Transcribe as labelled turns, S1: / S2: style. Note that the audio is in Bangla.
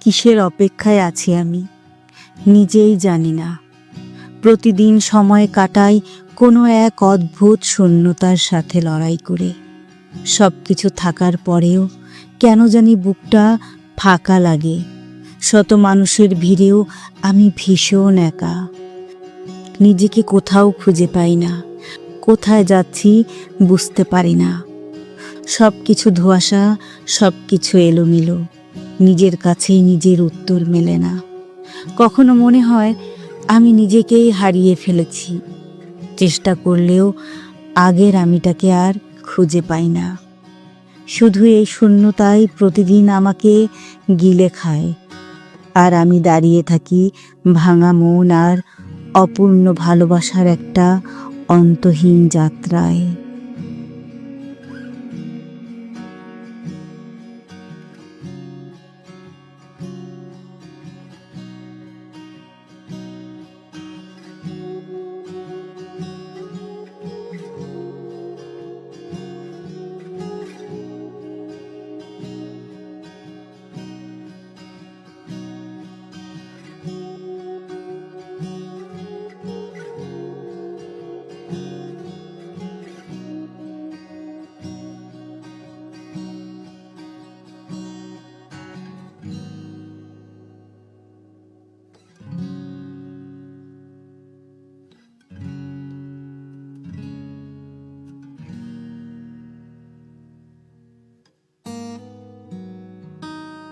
S1: কিসের অপেক্ষায় আছি আমি নিজেই জানি না। প্রতিদিন সময় কাটাই কোনো এক অদ্ভুত শূন্যতার সাথে লড়াই করে। সব কিছু থাকার পরেও কেন জানি বুকটা ফাঁকা লাগে। শত মানুষের ভিড়েও আমি ভীষণ একা। নিজেকে কোথাও খুঁজে পাই না, কোথায় যাচ্ছি বুঝতে পারি না। সব কিছু ধোঁয়াশা, সব কিছু এলোমেলো, নিজের কাছেই নিজের উত্তর মেলে না। কখনো মনে হয় আমি নিজেকেই হারিয়ে ফেলেছি। চেষ্টা করলেও আগের আমিটাকে আর খুঁজে পাই না। শুধু এই শূন্যতাই প্রতিদিন আমাকে গিলে খায়, আর আমি দাঁড়িয়ে থাকি ভাঙা মন আর অপূর্ণ ভালোবাসার একটা অন্তহীন যাত্রায়।